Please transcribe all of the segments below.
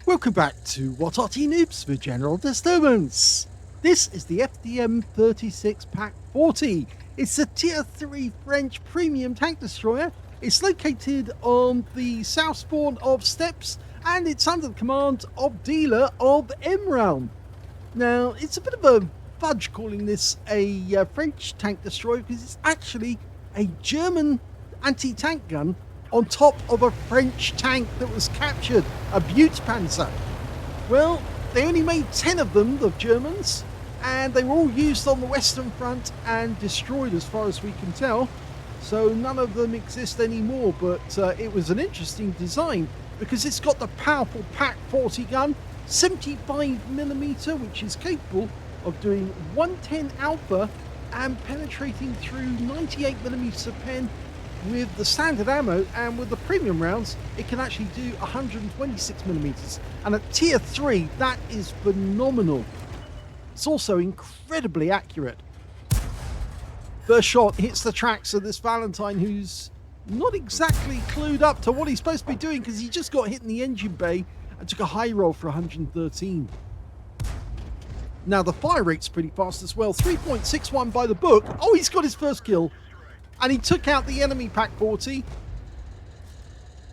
Welcome back to What Arty Noobs for General Disturbance. This is the FCM36Pak40. It's a Tier 3 French premium tank destroyer. It's located on the south spawn of Steppes and it's under the command of dealer of MRALM. Now, it's a bit of a fudge calling this a French tank destroyer because it's actually a German anti-tank gun on top of a French tank that was captured, a Panzer. Well, they only made 10 of them, the Germans, and they were all used on the Western Front and destroyed as far as we can tell. So none of them exist anymore, but it was an interesting design because it's got the powerful Pak40 gun, 75mm, which is capable of doing 110 alpha and penetrating through 98mm pen with the standard ammo, and with the premium rounds it can actually do 126mm, and at tier 3 that is phenomenal. It's also incredibly accurate. First shot hits the tracks of this Valentine, who's not exactly clued up to what he's supposed to be doing because he just got hit in the engine bay and took a high roll for 113. Now the fire rate's pretty fast as well, 3.61 by the book. Oh, he's got his first kill. And he took out the enemy Pak40,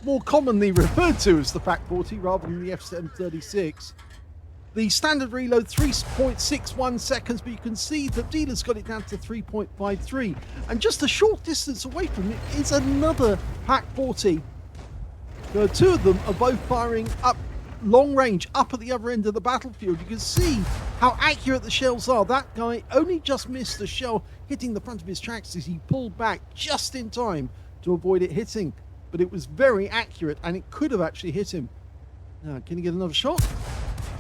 more commonly referred to as the Pak40 rather than the FCM36. The standard reload 3.61 seconds, but you can see the dealer's got it down to 3.53. And just a short distance away from it is another Pak40. The two of them are both firing up long range, up at the other end of the battlefield. You can see how accurate the shells are. That guy only just missed the shell hitting the front of his tracks as he pulled back just in time to avoid it hitting. But it was very accurate and it could have actually hit him. Now, can he get another shot?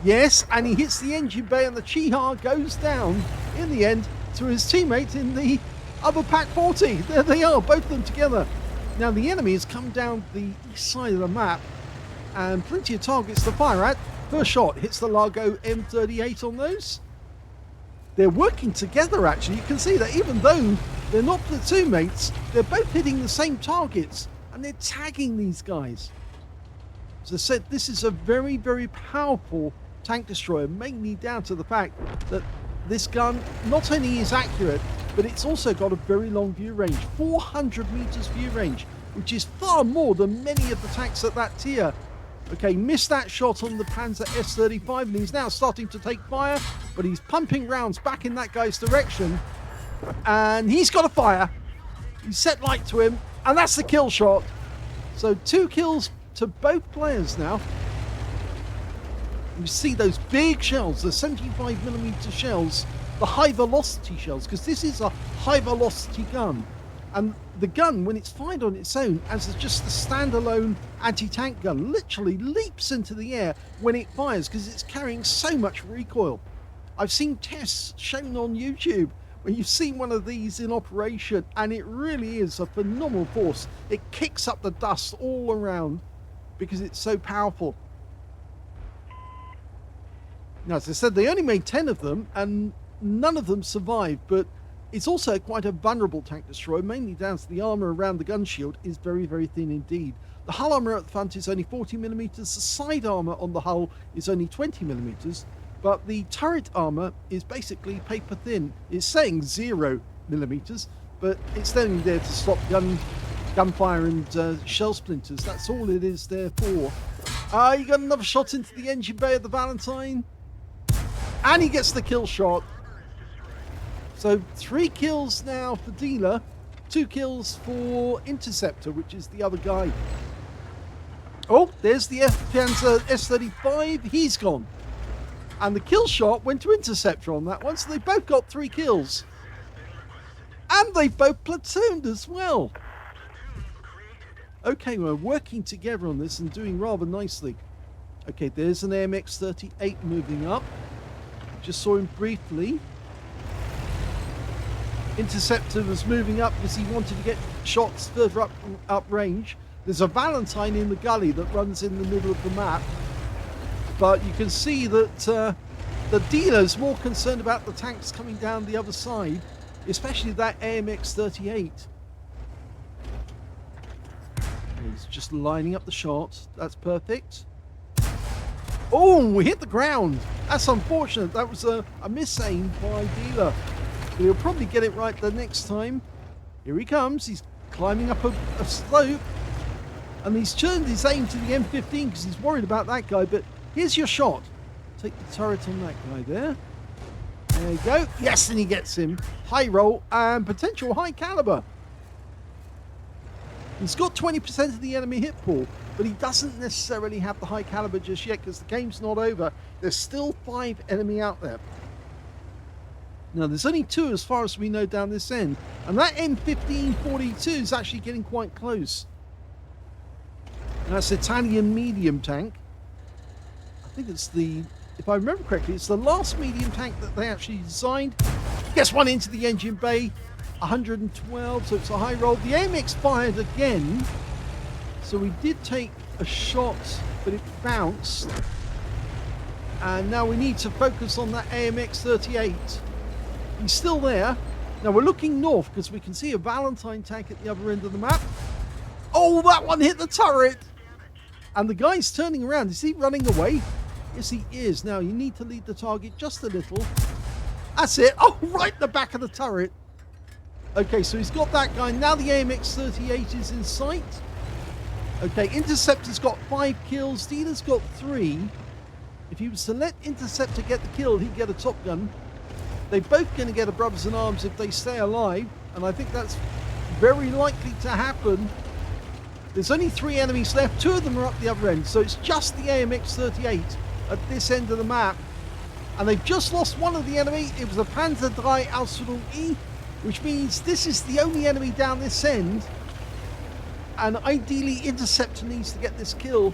Yes, and he hits the engine bay and the Chiha goes down in the end to his teammate in the other Pak40. There they are, both of them together. Now the enemy has come down the east side of the map and plenty of targets to fire at. First shot hits the Largo M38 on those. They're working together actually. You can see that even though they're not platoon mates, they're both hitting the same targets and they're tagging these guys. As I said, this is a very, very powerful tank destroyer, mainly down to the fact that this gun not only is accurate, but it's also got a very long view range, 400 meters view range, which is far more than many of the tanks at that tier. Okay, missed that shot on the Panzer S35 and he's now starting to take fire, but he's pumping rounds back in that guy's direction and he's got a fire. He's set light to him and that's the kill shot. So 2 kills to both players now. You see those big shells, the 75mm shells, the high velocity shells, because this is a high velocity gun. And the gun, when it's fired on its own, as just the standalone anti-tank gun, literally leaps into the air when it fires because it's carrying so much recoil. I've seen tests shown on YouTube where you've seen one of these in operation and it really is a phenomenal force. It kicks up the dust all around because it's so powerful. Now, as I said, they only made 10 of them and none of them survived, but it's also quite a vulnerable tank destroyer, mainly down to the armour around the gun shield is very, very thin indeed. The hull armour at the front is only 40mm, the side armour on the hull is only 20mm, but the turret armour is basically paper thin. It's saying 0mm, but it's only there to stop gunfire and shell splinters. That's all it is there for. You got another shot into the engine bay of the Valentine, and he gets the kill shot. So 3 kills now for dealer, 2 kills for interceptor, which is the other guy. Oh, there's the Panzer S35. He's gone. And the kill shot went to interceptor on that one, so they both got 3 kills. And they both platooned as well. Okay, we're working together on this and doing rather nicely. Okay, there's an AMX-38 moving up. Just saw him briefly. Interceptor was moving up because he wanted to get shots further up range. There's a Valentine in the gully that runs in the middle of the map, but you can see that the dealer's more concerned about the tanks coming down the other side, especially that AMX-38. He's just lining up the shot. That's perfect. Oh, we hit the ground. That's unfortunate. That was a misaim by Dealer. He'll probably get it right the next time. Here he comes. He's climbing up a slope. And he's turned his aim to the M15 because he's worried about that guy. But here's your shot. Take the turret on that guy there. There you go. Yes, and he gets him. High roll and potential high caliber. He's got 20% of the enemy hit pool, but he doesn't necessarily have the high caliber just yet because the game's not over. There's still 5 enemy out there. Now, there's only 2 as far as we know down this end. And that M1542 is actually getting quite close. That's Italian medium tank. I think it's the, if I remember correctly, it's the last medium tank that they actually designed. Gets one into the engine bay. 112, so it's a high roll. The AMX fired again. So we did take a shot, but it bounced. And now we need to focus on that AMX38. He's still there. Now we're looking north because we can see a Valentine tank at the other end of the map. Oh, that one hit the turret. And the guy's turning around. Is he running away? Yes, he is. Now you need to lead the target just a little. That's it. Oh, right in the back of the turret. Okay, so he's got that guy. Now the AMX38 is in sight. Okay, Interceptor's got 5 kills. Dealer's got 3. If he was to let Interceptor get the kill, he'd get a Top Gun. They're both going to get a brothers in arms if they stay alive. And I think that's very likely to happen. There's only 3 enemies left. 2 of them are up the other end. So it's just the AMX38 at this end of the map. And they've just lost one of the enemy. It was a Panzer D3al3r, which means this is the only enemy down this end. And ideally, Interceptor needs to get this kill.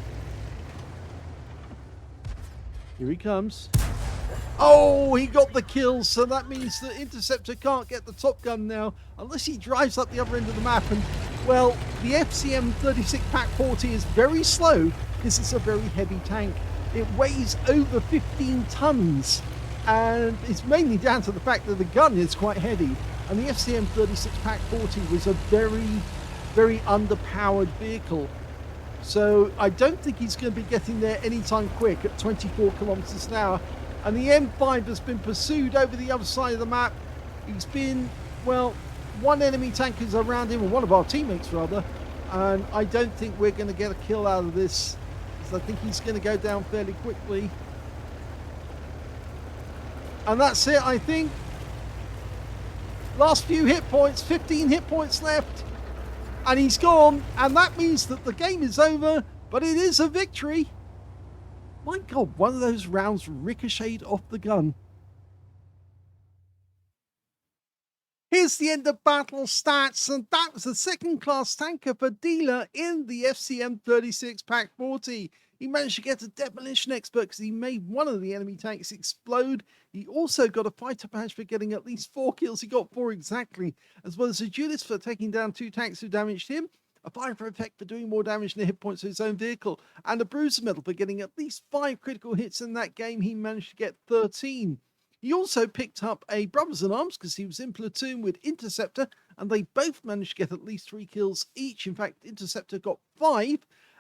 Here he comes. Oh, he got the kill, so that means that Interceptor can't get the Top Gun now, unless he drives up the other end of the map. And, well, the FCM36Pak40 is very slow. This is a very heavy tank. It weighs over 15 tons, and it's mainly down to the fact that the gun is quite heavy. And the FCM36Pak40 was a very, very underpowered vehicle. So I don't think he's going to be getting there anytime quick at 24 kilometers an hour. And the M5 has been pursued over the other side of the map. He's been, well, one enemy tank is around him, or one of our teammates rather. And I don't think we're going to get a kill out of this, because I think he's going to go down fairly quickly. And that's it, I think. Last few hit points, 15 hit points left. And he's gone. And that means that the game is over, but it is a victory. My God, one of those rounds ricocheted off the gun. Here's the end of battle stats, and that was a second-class tanker for Dealer in the FCM36Pak40. He managed to get a demolition expert because he made one of the enemy tanks explode. He also got a fighter badge for getting at least 4 kills. He got 4 exactly, as well as a duelist for taking down 2 tanks who damaged him, a fighter effect for doing more damage than the hit points of his own vehicle, and a bruiser medal for getting at least 5 critical hits in that game. He managed to get 13. He also picked up a brothers in arms because he was in platoon with Interceptor, and they both managed to get at least 3 kills each. In fact, Interceptor got 5.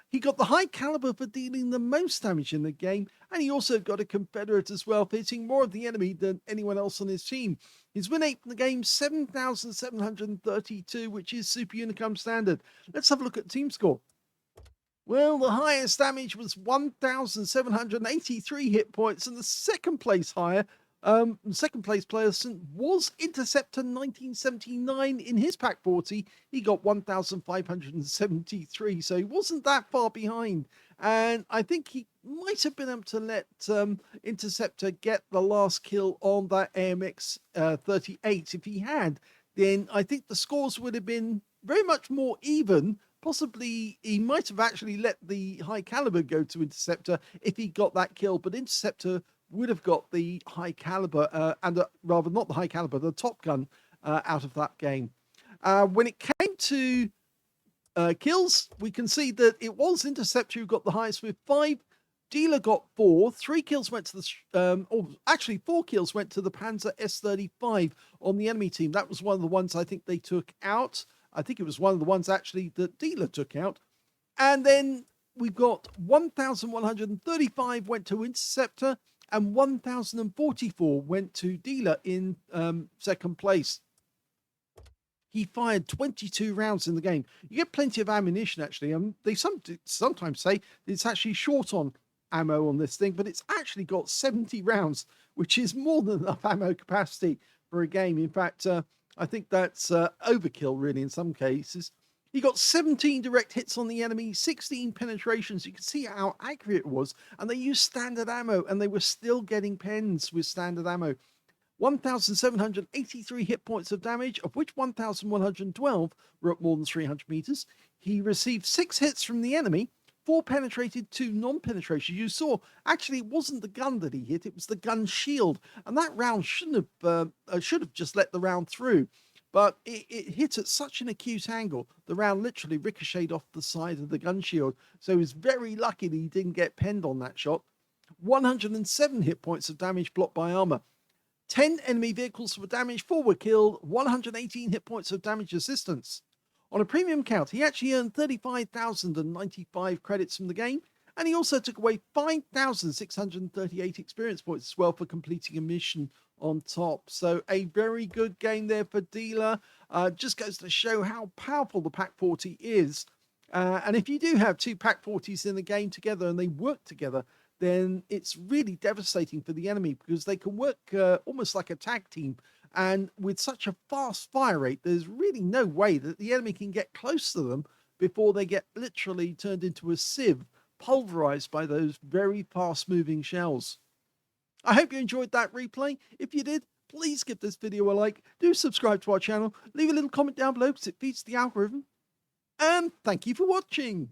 He got the high caliber for dealing the most damage in the game, and he also got a Confederate as well, for hitting more of the enemy than anyone else on his team. His win rate in the game, 7,732, which is Super Unicum standard. Let's have a look at team score. Well, the highest damage was 1,783 hit points, and the second place higher, second place player was Interceptor 1979 in his Pack 40. He got 1,573, so he wasn't that far behind. And I think he might have been able to let Interceptor get the last kill on that AMX 38. If he had, then I think the scores would have been very much more even. Possibly he might have actually let the high caliber go to Interceptor if he got that kill, but Interceptor would have got the high caliber, rather not the high caliber, the Top Gun out of that game. When it came to kills, we can see that it was Interceptor who got the highest with 5. Dealer got 4. 3 kills went to the, 4 kills went to the Panzer S35 on the enemy team. That was one of the ones I think they took out. I think it was one of the ones actually that Dealer took out. And then we've got 1,135 went to Interceptor and 1,044 went to Dealer in second place. He fired 22 rounds in the game. You get plenty of ammunition, actually. They sometimes say it's actually short on ammo on this thing, but it's actually got 70 rounds, which is more than enough ammo capacity for a game. In fact, I think that's overkill, really, in some cases. He got 17 direct hits on the enemy, 16 penetrations. You can see how accurate it was. And they used standard ammo, and they were still getting pens with standard ammo. 1,783 hit points of damage, of which 1,112 were at more than 300 meters. He received 6 hits from the enemy, 4 penetrated, 2 non-penetration. You saw, actually, it wasn't the gun that he hit, it was the gun shield. And that round should have just let the round through. But it hit at such an acute angle, the round literally ricocheted off the side of the gun shield. So he was very lucky that he didn't get penned on that shot. 107 hit points of damage blocked by armor. 10 enemy vehicles were damaged, 4 were killed, 118 hit points of damage assistance. On a premium count, he actually earned 35,095 credits from the game, and he also took away 5,638 experience points as well for completing a mission on top. So a very good game there for Dealer. Just goes to show how powerful the Pak40 is. And if you do have 2 Pak40s in the game together and they work together, then it's really devastating for the enemy because they can work almost like a tag team. And with such a fast fire rate, there's really no way that the enemy can get close to them before they get literally turned into a sieve, pulverized by those very fast moving shells. I hope you enjoyed that replay. If you did, please give this video a like. Do subscribe to our channel. Leave a little comment down below because it feeds the algorithm. And thank you for watching.